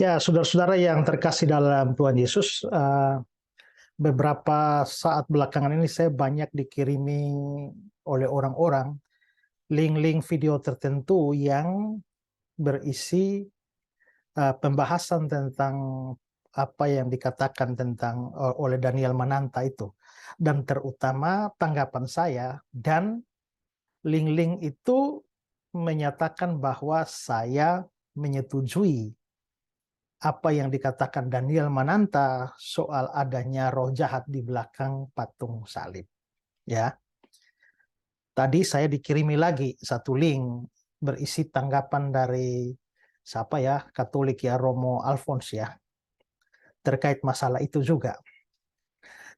Ya, saudara-saudara yang terkasih dalam Tuhan Yesus, beberapa saat belakangan ini saya banyak dikirimi oleh orang-orang link-link video tertentu yang berisi pembahasan tentang apa yang dikatakan tentang oleh Daniel Mananta itu, dan terutama tanggapan saya, dan link-link itu menyatakan bahwa saya menyetujui apa yang dikatakan Daniel Mananta soal adanya roh jahat di belakang patung salib. Ya, tadi saya dikirimi lagi satu link berisi tanggapan dari siapa ya, Katolik ya, Romo Alfons ya, terkait masalah itu juga.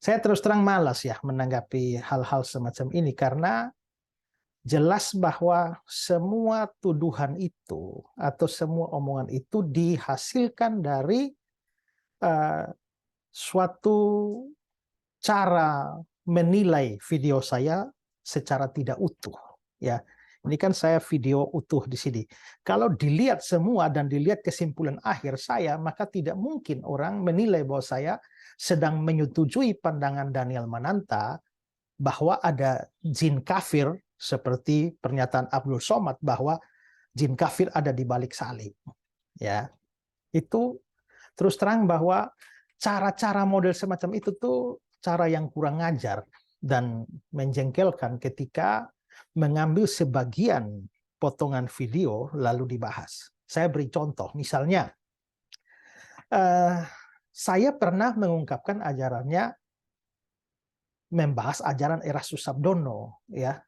Saya terus terang malas ya menanggapi hal-hal semacam ini karena jelas bahwa semua tuduhan itu atau semua omongan itu dihasilkan dari uh, suatu cara menilai video saya secara tidak utuh. Ya, ini kan saya video utuh di sini. Kalau dilihat semua dan dilihat kesimpulan akhir saya, maka tidak mungkin orang menilai bahwa saya sedang menyetujui pandangan Daniel Mananta bahwa ada jin kafir, seperti pernyataan Abdul Somad bahwa jin kafir ada di balik salib. Ya, itu terus terang bahwa cara-cara model semacam itu tuh cara yang kurang ajar dan menjengkelkan ketika mengambil sebagian potongan video lalu dibahas. Saya beri contoh, misalnya saya pernah mengungkapkan ajarannya, membahas ajaran Erastus Sabdono ya,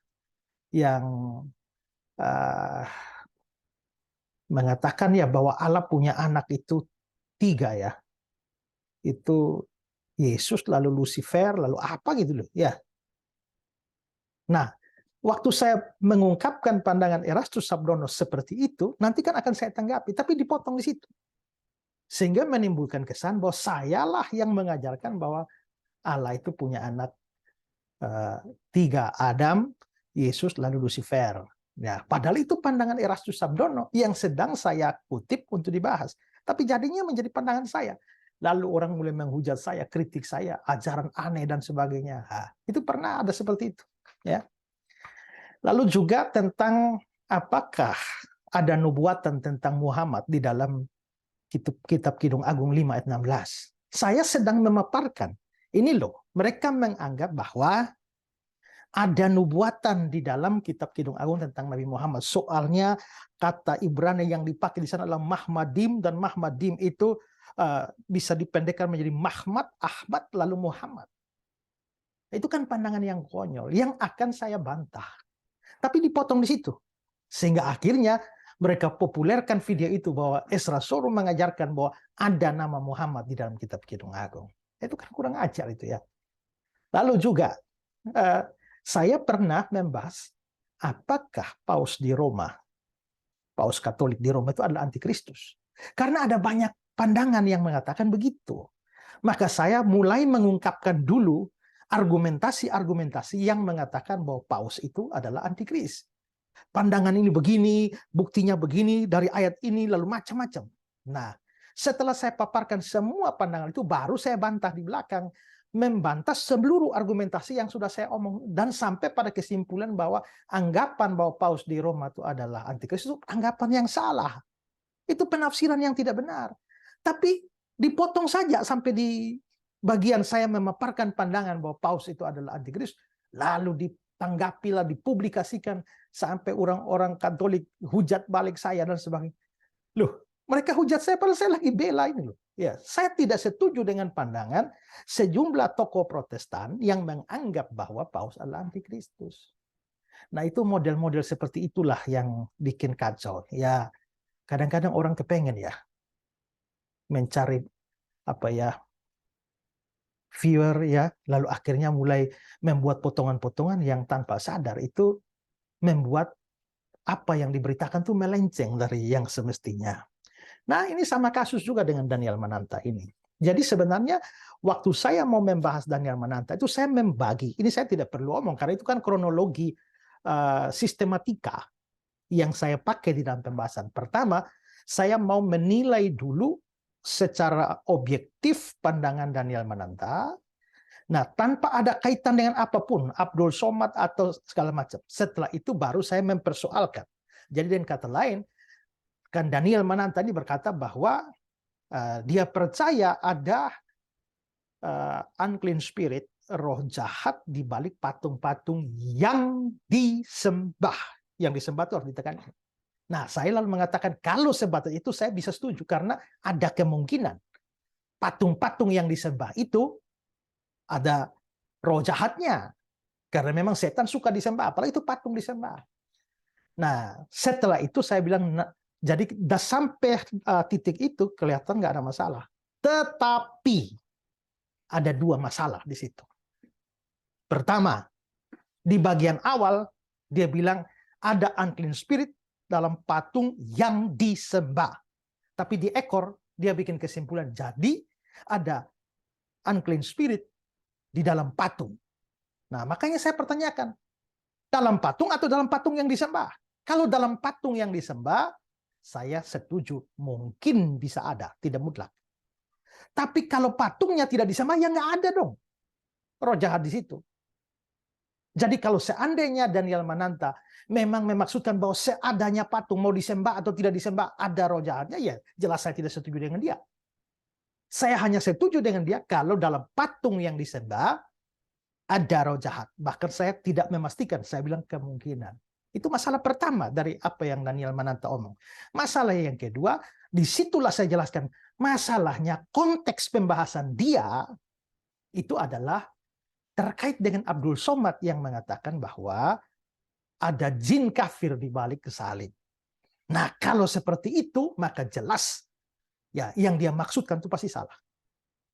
yang uh, mengatakan ya bahwa Allah punya anak itu tiga ya, itu Yesus, lalu Lucifer, lalu apa gitu loh ya. Nah, waktu saya mengungkapkan pandangan Erastus Sabdono seperti itu, nanti kan akan saya tanggapi, tapi dipotong di situ. Sehingga menimbulkan kesan bahwa sayalah yang mengajarkan bahwa Allah itu punya anak tiga, Adam, Yesus, lalu Lucifer. Ya, padahal itu pandangan Erastus Sabdono yang sedang saya kutip untuk dibahas. Tapi jadinya menjadi pandangan saya. Lalu orang mulai menghujat saya, kritik saya, ajaran aneh dan sebagainya. Nah, itu pernah ada seperti itu. Ya. Lalu juga tentang apakah ada nubuatan tentang Muhammad di dalam kitab Kidung Agung 5 ayat 16. Saya sedang memaparkan, ini loh, mereka menganggap bahwa ada nubuatan di dalam kitab Kidung Agung tentang Nabi Muhammad. Soalnya kata Ibrani yang dipakai di sana adalah Mahmadim, dan Mahmadim itu bisa dipendekkan menjadi Mahmad, Ahmad, lalu Muhammad. Itu kan pandangan yang konyol, yang akan saya bantah. Tapi dipotong di situ. Sehingga akhirnya mereka populerkan video itu bahwa Esra Sorum mengajarkan bahwa ada nama Muhammad di dalam kitab Kidung Agung. Itu kan kurang ajar itu ya. Lalu juga saya pernah membahas apakah Paus di Roma, Paus Katolik di Roma itu adalah antikristus. Karena ada banyak pandangan yang mengatakan begitu. Maka saya mulai mengungkapkan dulu argumentasi-argumentasi yang mengatakan bahwa Paus itu adalah antikris. Pandangan ini begini, buktinya begini, dari ayat ini, lalu macam-macam. Nah, setelah saya paparkan semua pandangan itu, baru saya bantah di belakang, membantah seluruh argumentasi yang sudah saya omong, dan sampai pada kesimpulan bahwa anggapan bahwa Paus di Roma itu adalah antikristus itu anggapan yang salah. Itu penafsiran yang tidak benar. Tapi dipotong saja sampai di bagian saya memaparkan pandangan bahwa Paus itu adalah antikristus, lalu ditanggapilah, dipublikasikan, sampai orang-orang Katolik hujat balik saya dan sebagainya. Loh, mereka hujat saya padahal saya lagi bela ini loh. Ya, saya tidak setuju dengan pandangan sejumlah tokoh Protestan yang menganggap bahwa Paus adalah antikristus. Nah, itu model-model seperti itulah yang bikin kacau. Ya, kadang-kadang orang kepengen ya mencari apa ya, viewer ya, lalu akhirnya mulai membuat potongan-potongan yang tanpa sadar itu membuat apa yang diberitakan tuh melenceng dari yang semestinya. Nah, ini sama kasus juga dengan Daniel Mananta ini. Jadi sebenarnya waktu saya mau membahas Daniel Mananta itu saya membagi. Ini saya tidak perlu omong karena itu kan kronologi sistematika yang saya pakai di dalam pembahasan. Pertama, saya mau menilai dulu secara objektif pandangan Daniel Mananta. Nah, tanpa ada kaitan dengan apapun, Abdul Somad atau segala macam. Setelah itu baru saya mempersoalkan. Jadi dengan kata lain, kan Daniel Mananta ini berkata bahwa dia percaya ada unclean spirit, roh jahat di balik patung-patung yang disembah. Yang disembah itu harus ditekankan. Nah, saya lalu mengatakan kalau sebatas itu saya bisa setuju karena ada kemungkinan patung-patung yang disembah itu ada roh jahatnya. Karena memang setan suka disembah, apalagi itu patung disembah. Nah, setelah itu saya bilang, jadi sampai titik itu kelihatan nggak ada masalah. Tetapi ada dua masalah di situ. Pertama, di bagian awal dia bilang ada unclean spirit dalam patung yang disembah. Tapi di ekor dia bikin kesimpulan, jadi ada unclean spirit di dalam patung. Nah, makanya saya pertanyakan, dalam patung atau dalam patung yang disembah? Kalau dalam patung yang disembah, saya setuju, mungkin bisa ada, tidak mutlak. Tapi kalau patungnya tidak disembah, ya nggak ada dong roh jahat di situ. Jadi kalau seandainya Daniel Mananta memang memaksudkan bahwa seadanya patung mau disembah atau tidak disembah ada roh jahatnya, ya jelas saya tidak setuju dengan dia. Saya hanya setuju dengan dia kalau dalam patung yang disembah ada roh jahat. Bahkan saya tidak memastikan, saya bilang kemungkinan. Itu masalah pertama dari apa yang Daniel Mananta omong. Masalah yang kedua, disitulah saya jelaskan, masalahnya konteks pembahasan dia itu adalah terkait dengan Abdul Somad yang mengatakan bahwa ada jin kafir di balik salib. Nah, kalau seperti itu, maka jelas ya yang dia maksudkan itu pasti salah.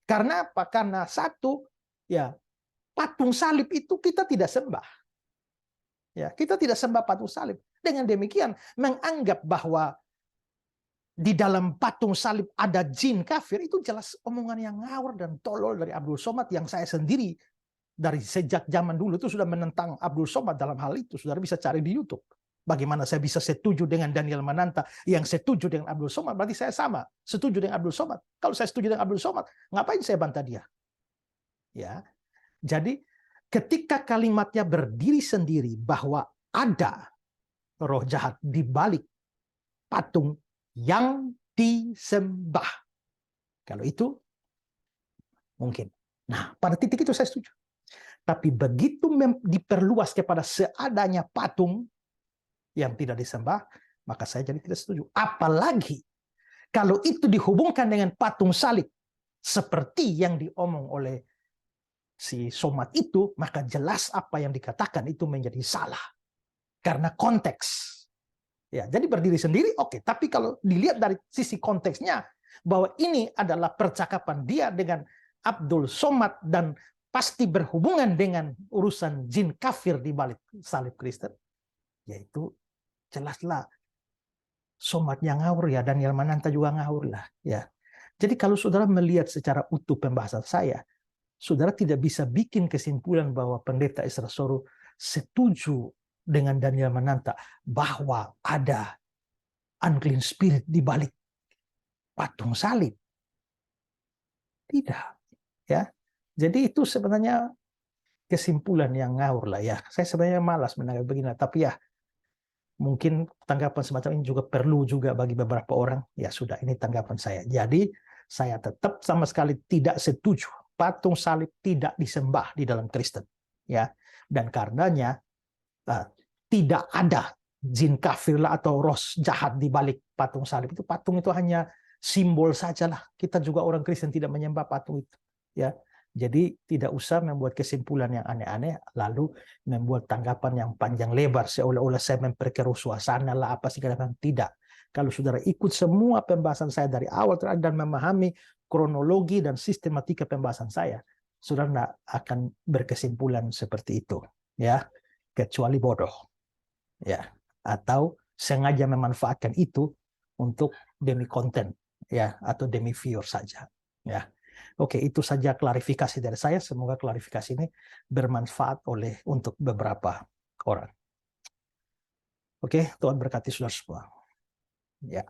Karena apa? Karena satu, ya patung salib itu kita tidak sembah. Ya, kita tidak sembah patung salib. Dengan demikian, menganggap bahwa di dalam patung salib ada jin kafir, itu jelas omongan yang ngawur dan tolol dari Abdul Somad yang saya sendiri dari sejak zaman dulu itu sudah menentang Abdul Somad dalam hal itu. Saudara bisa cari di YouTube. Bagaimana saya bisa setuju dengan Daniel Mananta yang setuju dengan Abdul Somad, berarti saya sama, setuju dengan Abdul Somad. Kalau saya setuju dengan Abdul Somad, ngapain saya bantah dia? Ya. Jadi ketika kalimatnya berdiri sendiri bahwa ada roh jahat di balik patung yang disembah. Kalau itu mungkin. Nah, pada titik itu saya setuju. Tapi begitu diperluas kepada seadanya patung yang tidak disembah, maka saya jadi tidak setuju. Apalagi kalau itu dihubungkan dengan patung salib, seperti yang diomong oleh si Somad itu, maka jelas apa yang dikatakan itu menjadi salah. Karena konteks. Ya, jadi berdiri sendiri, oke. Tapi kalau dilihat dari sisi konteksnya, bahwa ini adalah percakapan dia dengan Abdul Somad dan pasti berhubungan dengan urusan jin kafir di balik salib Kristen, yaitu jelaslah Somadnya ngawur ya, Daniel Mananta juga ngawur lah ya. Jadi kalau saudara melihat secara utuh pembahasan saya, saudara tidak bisa bikin kesimpulan bahwa Pendeta Ezra Soru setuju dengan Daniel Mananta bahwa ada unclean spirit di balik patung salib. Tidak, ya. Jadi itu sebenarnya kesimpulan yang ngawur lah ya. Saya sebenarnya malas menanggapi begini, tapi ya mungkin tanggapan semacam ini juga perlu juga bagi beberapa orang. Ya sudah, ini tanggapan saya. Jadi saya tetap sama sekali tidak setuju patung salib tidak disembah di dalam Kristen, ya. Dan karenanya tidak ada jin kafir lah atau roh jahat di balik patung salib itu. Patung itu hanya simbol sajalah. Kita juga orang Kristen tidak menyembah patung itu, ya. Jadi tidak usah membuat kesimpulan yang aneh-aneh lalu membuat tanggapan yang panjang lebar seolah-olah saya memperkeruh suasana lah apa segala macam. Tidak. Kalau saudara ikut semua pembahasan saya dari awal terakhir dan memahami kronologi dan sistematika pembahasan saya, saudara tidak akan berkesimpulan seperti itu, ya, kecuali bodoh, ya, atau sengaja memanfaatkan itu untuk demi konten, ya, atau demi viewer saja, ya. Oke, itu saja klarifikasi dari saya. Semoga klarifikasi ini bermanfaat untuk beberapa orang. Oke, Tuhan berkati saudara semua. Ya.